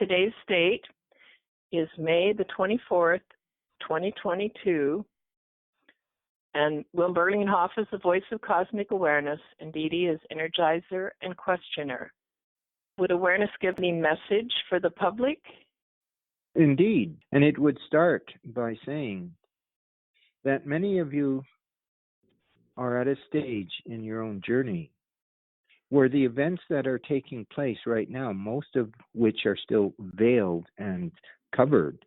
Today's date is May the 24th, 2022, and Will Berlinghoff is the voice of cosmic awareness, and Dee Dee is energizer and questioner. Would awareness give any message for the public? Indeed, and it would start by saying that many of you are at a stage in your own journey where the events that are taking place right now, most of which are still veiled and covered,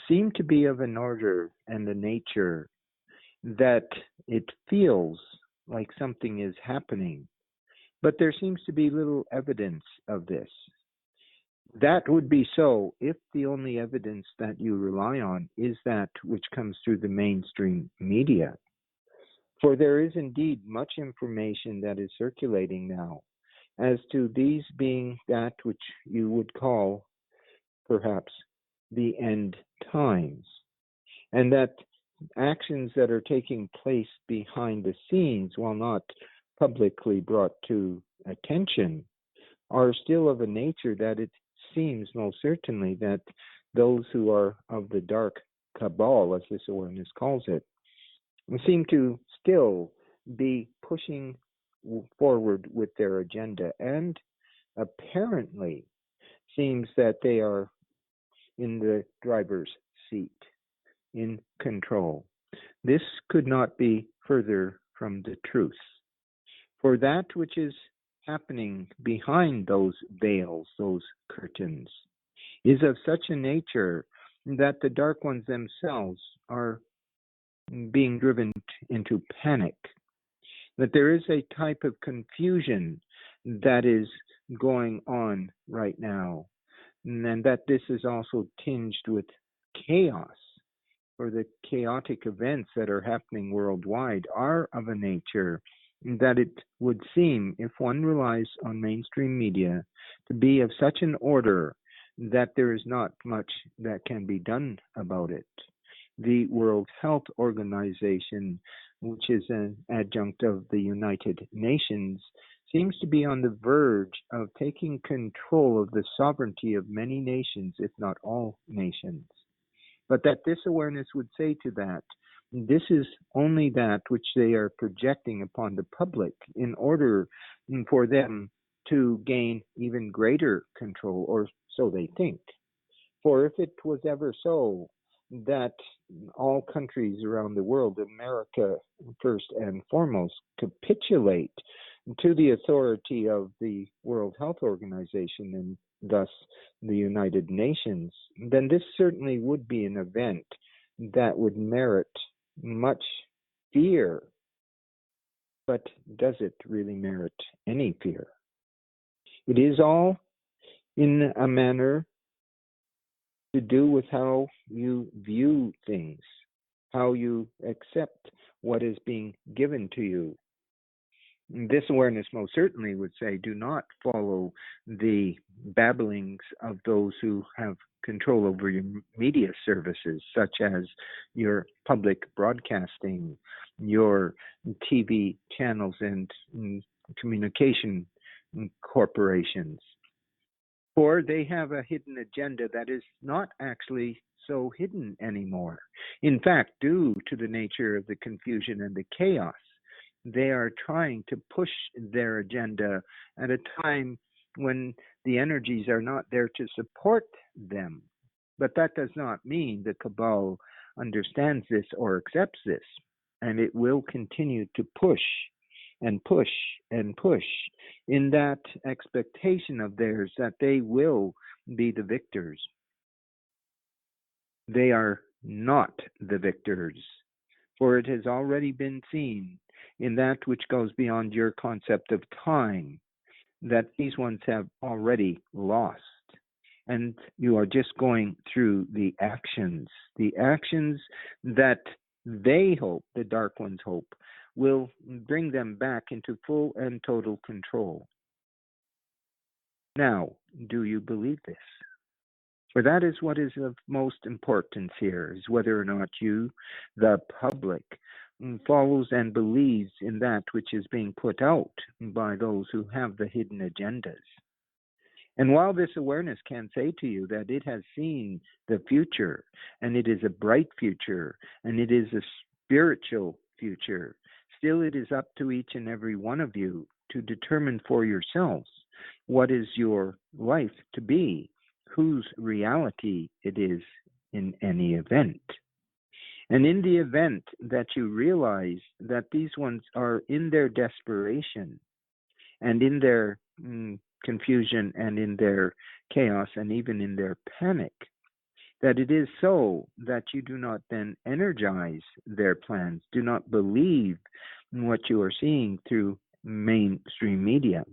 seem to be of an order and a nature that it feels like something is happening, but there seems to be little evidence of this. That would be so if the only evidence that you rely on is that which comes through the mainstream media. For there is indeed much information that is circulating now as to these being that which you would call perhaps the end times, and that actions that are taking place behind the scenes, while not publicly brought to attention, are still of a nature that it seems most certainly that those who are of the dark cabal, as this awareness calls it, seem to still be pushing forward with their agenda, and apparently seems that they are in the driver's seat, in control. This could not be further from the truth. For that which is happening behind those veils, those curtains, is of such a nature that the dark ones themselves are being driven into panic, that there is a type of confusion that is going on right now, and that this is also tinged with chaos, or the chaotic events that are happening worldwide are of a nature that it would seem, if one relies on mainstream media, to be of such an order that there is not much that can be done about it. The World Health Organization, which is an adjunct of the United Nations, seems to be on the verge of taking control of the sovereignty of many nations, if not all nations. But that this awareness would say to that, this is only that which they are projecting upon the public in order for them to gain even greater control, or so they think. For if it was ever so that all countries around the world, America first and foremost, capitulate to the authority of the World Health Organization and thus the United Nations, then this certainly would be an event that would merit much fear. But does it really merit any fear? It is all in a manner to do with how you view things, how you accept what is being given to you. This awareness most certainly would say, do not follow the babblings of those who have control over your media services, such as your public broadcasting, your TV channels, and communication corporations. For they have a hidden agenda that is not actually so hidden anymore. In fact, due to the nature of the confusion and the chaos, they are trying to push their agenda at a time when the energies are not there to support them. But that does not mean the cabal understands this or accepts this, and it will continue to push and push and push in that expectation of theirs that they will be the victors. They are not the victors, for it has already been seen in that which goes beyond your concept of time, that these ones have already lost. And you are just going through the actions that they hope, the dark ones hope, will bring them back into full and total control. Now, do you believe this? For that is what is of most importance here, is whether or not you, the public, follows and believes in that which is being put out by those who have the hidden agendas. And while this awareness can say to you that it has seen the future, and it is a bright future, and it is a spiritual future, still it is up to each and every one of you to determine for yourselves what is your life to be, whose reality it is in any event. And in the event that you realize that these ones are in their desperation and in their confusion and in their chaos and even in their panic, that it is so that you do not then energize their plans, do not believe in what you are seeing through mainstream media.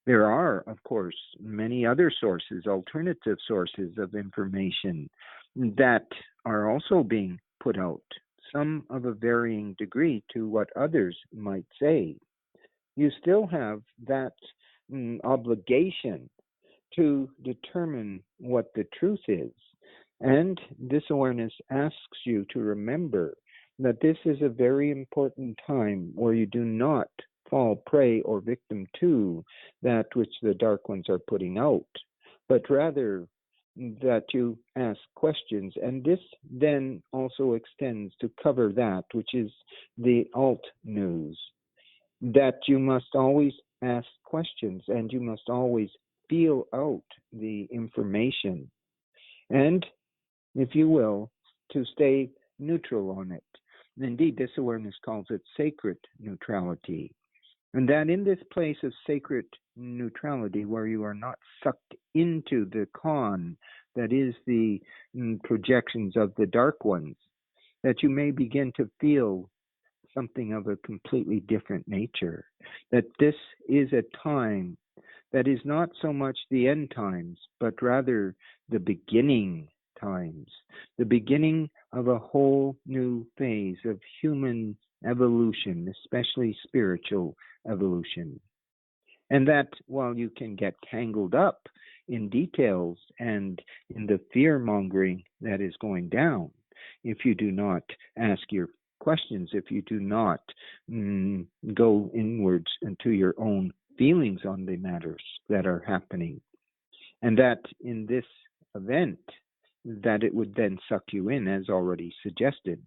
There are, of course, many other sources, alternative sources of information that are also being put out, some of a varying degree to what others might say. You still have that obligation to determine what the truth is. And this awareness asks you to remember that this is a very important time where you do not fall prey or victim to that which the dark ones are putting out, but rather that you ask questions. And this then also extends to cover that which is the alt news, that you must always ask questions and you must always feel out the information. And, if you will, to stay neutral on it. Indeed, this awareness calls it sacred neutrality. And that in this place of sacred neutrality, where you are not sucked into the con that is the projections of the dark ones, that you may begin to feel something of a completely different nature. That this is a time that is not so much the end times, but rather the beginning times, the beginning of a whole new phase of human evolution, especially spiritual evolution. And that while you can get tangled up in details and in the fear mongering that is going down, if you do not ask your questions, if you do not go inwards into your own feelings on the matters that are happening, and that in this event that it would then suck you in, as already suggested,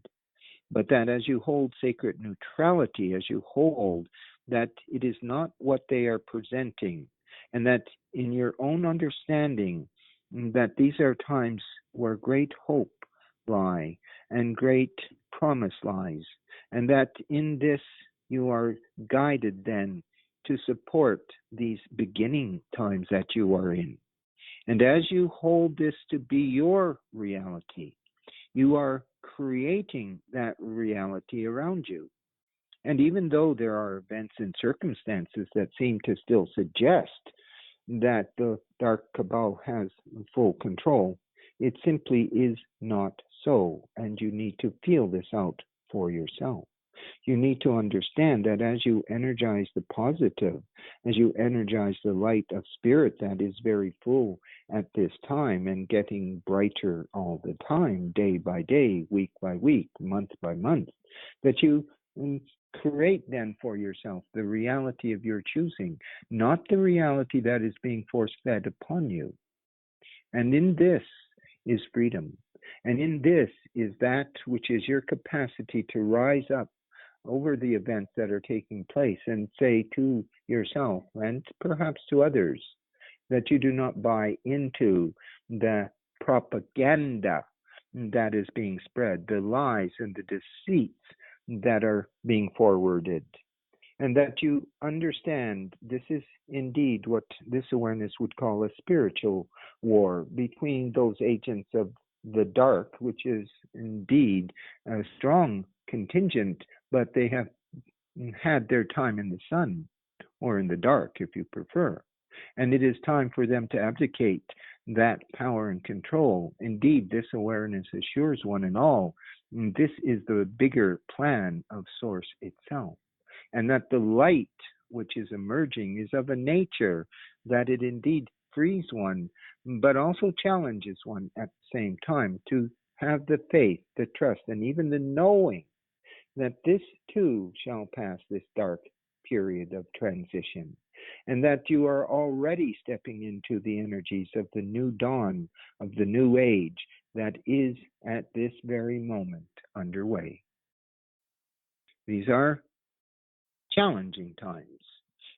but that as you hold sacred neutrality, as you hold that it is not what they are presenting, and that in your own understanding that these are times where great hope lie and great promise lies, and that in this you are guided then to support these beginning times that you are in. And as you hold this to be your reality, you are creating that reality around you. And even though there are events and circumstances that seem to still suggest that the dark cabal has full control, it simply is not so. And you need to feel this out for yourself. You need to understand that as you energize the positive, as you energize the light of spirit that is very full at this time and getting brighter all the time, day by day, week by week, month by month, that you create then for yourself the reality of your choosing, not the reality that is being force-fed upon you. And in this is freedom. And in this is that which is your capacity to rise up over the events that are taking place and say to yourself and perhaps to others that you do not buy into the propaganda that is being spread, the lies and the deceits that are being forwarded, and that you understand this is indeed what this awareness would call a spiritual war between those agents of the dark, which is indeed a strong contingent, but they have had their time in the sun or in the dark, if you prefer. And it is time for them to abdicate that power and control. Indeed, this awareness assures one and all this is the bigger plan of Source itself. And that the light which is emerging is of a nature that it indeed frees one, but also challenges one at the same time to have the faith, the trust, and even the knowing that this too shall pass, this dark period of transition. and that you are already stepping into the energies of the new dawn of the new age that is at this very moment underway. These are challenging times,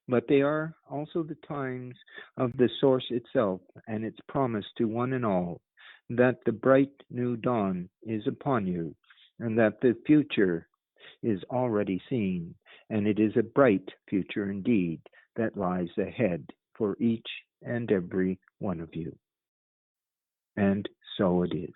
but they are also the times of the Source itself and its promise to one and all that the bright new dawn is upon you and that the future is already seen, and it is a bright future indeed that lies ahead for each and every one of you. And so it is.